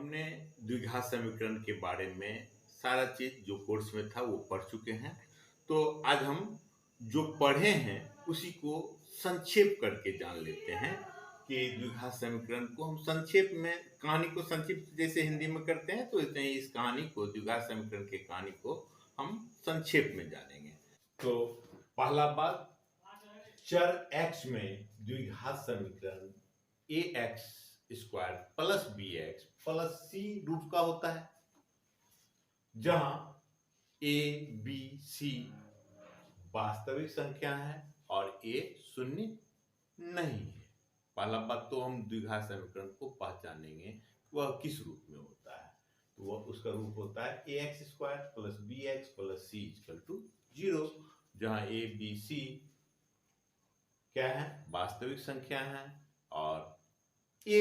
हमने द्विघात समीकरण के बारे में सारा चीज जो कोर्स में था वो पढ़ चुके हैं। तो आज हम जो पढ़े हैं उसी को संक्षेप करके जान लेते हैं कि द्विघात समीकरण को हम संक्षेप में, कहानी को संक्षिप्त जैसे हिंदी में करते हैं तो इतने ही इस कहानी को, द्विघात समीकरण की कहानी को हम संक्षेप में जानेंगे। तो पहला बात, चर x में द्विघात समीकरण ax square plus bx plus c रूप का होता है, जहां a b c वास्तविक संख्या है और a शून्य नहीं है। पहला बात तो हम द्विघात समीकरण को पहचानेंगे वह किस रूप में होता है। तो वह उसका रूप होता है ax square plus bx plus c equal to 0, जहां a b c क्या है, वास्तविक संख्या है और a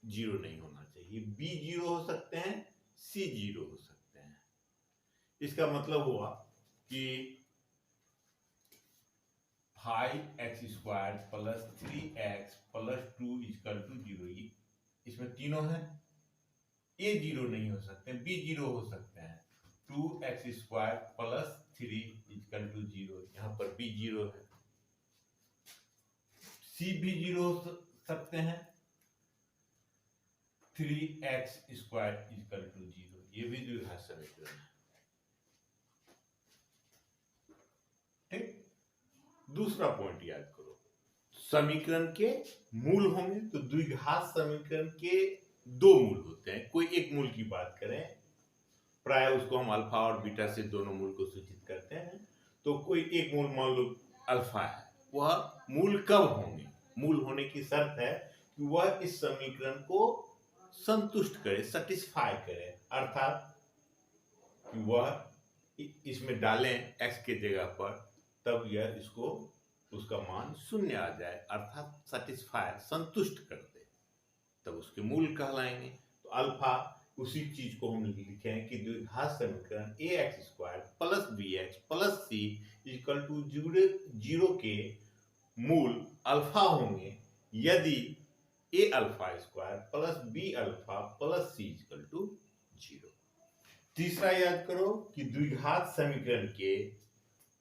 0 नहीं होना चाहिए, b 0 हो सकते हैं, c 0 हो सकते हैं। इसका मतलब हुआ कि 5x square plus 3x plus 2 equal to 0, इसमें तीनों है, a 0 नहीं हो सकते, b 0 हो सकते हैं। 2x square plus 3 equal to 0, यहाँ पर b 0 है, c भी 0 हो सकते हैं, 3x स्क्वायर इक्वल टू 0, ये भी द्विघात समीकरण है। ठीक, दूसरा पॉइंट याद करो, समीकरण के मूल होंगे तो द्विघात समीकरण के दो मूल होते हैं। कोई एक मूल की बात करें, प्राय उसको हम अल्फा और बीटा से दोनों मूल को सूचित करते हैं। तो कोई एक मूल मान लो अल्फा है, वह मूल कब होंगे? मूल होने की शर्त है कि वह इस समीकरण को संतुष्ट करे, सेटिस्फाई करे, अर्थात कि वह इसमें डालें x के जगह पर, तब यह इसको उसका मान शून्य आ जाए, अर्थात सेटिस्फाई, संतुष्ट कर दे, तब उसके मूल कहलाएंगे। तो अल्फा उसी चीज को हम लिखें कि द्विघात समीकरण ax square plus bx plus c equal to 0 के मूल अल्फा होंगे यदि a alpha square plus b alpha plus c equal to 0। तीसरा याद करो कि द्विघात समीकरण के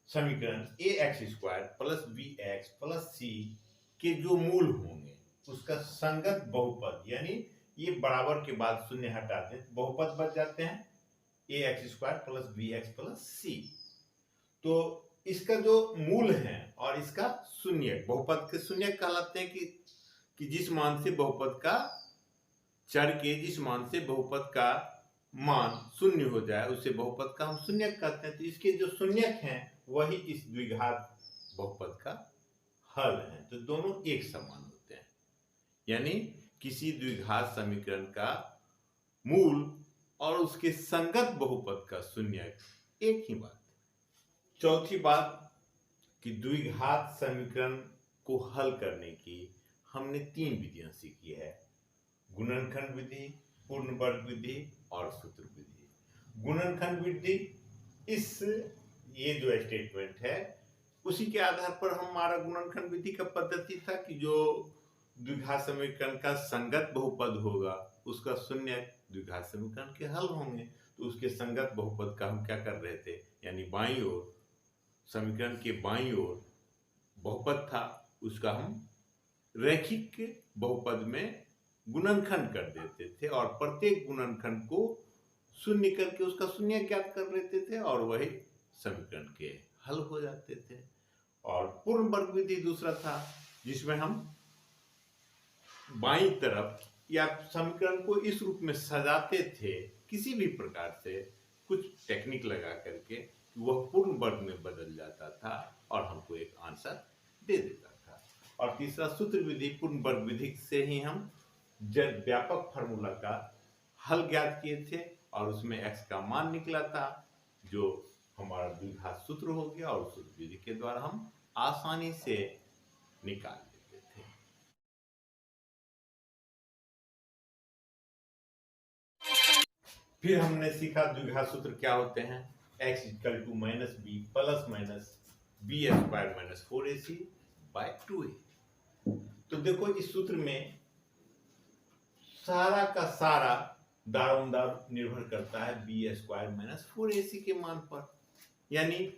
समीकरण ax square plus bx plus c के जो मूल होंगे उसका संगत बहुपद, यानी ये बराबर के बाद शून्य हटा दें, बहुपद बच जाते हैं ax square plus bx plus c। तो इसका जो मूल है और इसका शून्य, बहुपद के शून्य कहलाते हैं कि जिस मान से बहुपद का, चर के जिस मान से बहुपद का मान शून्य हो जाए उसे बहुपद का हम शून्यक कहते हैं। तो इसके जो शून्यक हैं वही इस द्विघात बहुपद का हल है। तो दोनों एक समान होते हैं, यानी किसी द्विघात समीकरण का मूल और उसके संगत बहुपद का शून्यक एक ही बात। चौथी बात कि द्विघात समीकरण को हल करने की हमने 3 विधियां सीखी है, गुणनखंड विधि, पूर्ण वर्ग विधि और सूत्र विधि। गुणनखंड विधि, ये जो स्टेटमेंट है उसी के आधार पर हमारा गुणनखंड विधि का पद्धति था कि जो द्विघात समीकरण का संगत बहुपद होगा उसका शून्य द्विघात समीकरण के हल होंगे। तो उसके संगत बहुपद का हम क्या कर रहे थे, यानी बाईं ओर, समीकरण के बाईं ओर बहुपद था, उसका हम रैखिक बहुपद में गुणनखंड कर देते थे और प्रत्येक गुणनखंड को शून्य करके उसका शून्य ज्ञात कर लेते थे और वही समीकरण के हल हो जाते थे। और पूर्ण वर्ग विधि दूसरा था, जिसमें हम बाईं तरफ या समीकरण को इस रूप में सजाते थे किसी भी प्रकार से, कुछ टेक्निक लगा करके, वह पूर्ण वर्ग में बदल जाता था और हमको एक आंसर दे देता था। और तीसरा सूत्र विधि, पूर्ण वर्ग विधि से ही हम व्यापक फार्मूला का हल ज्ञात किए थे और उसमें x का मान निकला था, जो हमारा द्विघात सूत्र हो गया और सूत्र विधि के द्वारा हम आसानी से निकाल लेते थे। फिर हमने सीखा द्विघात सूत्र क्या होते हैं, x equal to minus B plus minus B square minus 4ac by 2a। तो देखो इस सूत्र में सारा का सारा दारोमदार निर्भर करता है बी स्क्वायर माइनस 4ac के मान पर, यानी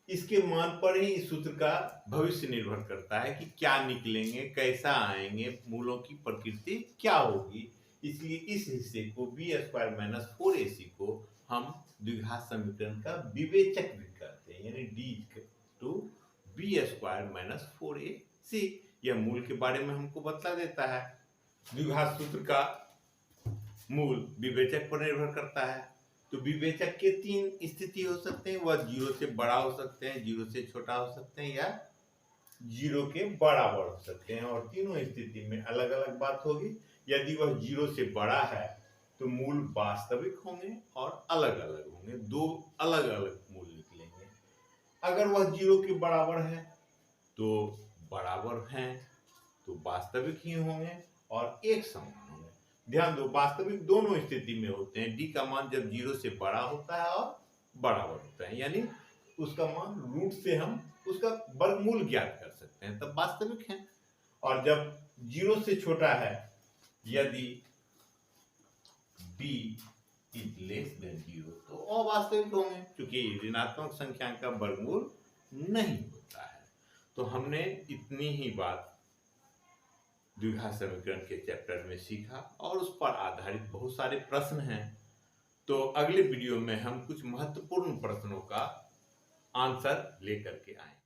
इसके मान पर ही इस सूत्र का भविष्य निर्भर करता है कि क्या निकलेंगे, कैसा आएंगे, मूलों की प्रकृति क्या होगी। इसलिए इस हिस्से को बी स्क्वायर माइनस 4ac को हम द्विघात समीकरण का विवेचक भी कहते हैं, यानी D to B square minus 4ac। यह मूल के बारे में हमको बतला देता है। द्विघात सूत्र का मूल विवेचक पर निर्भर करता है। तो विवेचक के तीन स्थिति हो सकते हैं, वह 0 से बड़ा हो सकते हैं, 0 से छोटा हो सकते हैं, या 0 के बराबर हो सकते हैं, और तीनों स्थिति में अलग अलग बात होगी। यदि वह 0 से बड़ा है तो मूल वास्तविक होंगे और अलग अलग होंगे, दो अलग अलग मूल निकलेंगे। अगर वह 0 के बराबर है तो बराबर हैं तो वास्तविक ही होंगे और एक समान होंगे। ध्यान दो, वास्तविक दोनों स्थिति में होते हैं। डी का मान जब 0 से बड़ा होता है और बराबर होता है, यानी उसका मान रूट से हम उसका वर्गमूल ज्ञात कर सकते हैं, तब वास्तविक है। और जब 0 से छोटा है, यदि b इज लेस देन 0 तो अवास्तविक होंगे, क्योंकि ऋणात्मक संख्या का वर्गमूल नहीं होता है। तो हमने इतनी ही बात द्विघात समीकरण के चैप्टर में सीखा, और उस पर आधारित बहुत सारे प्रश्न हैं। तो अगले वीडियो में हम कुछ महत्वपूर्ण प्रश्नों का आंसर लेकर के आएंगे।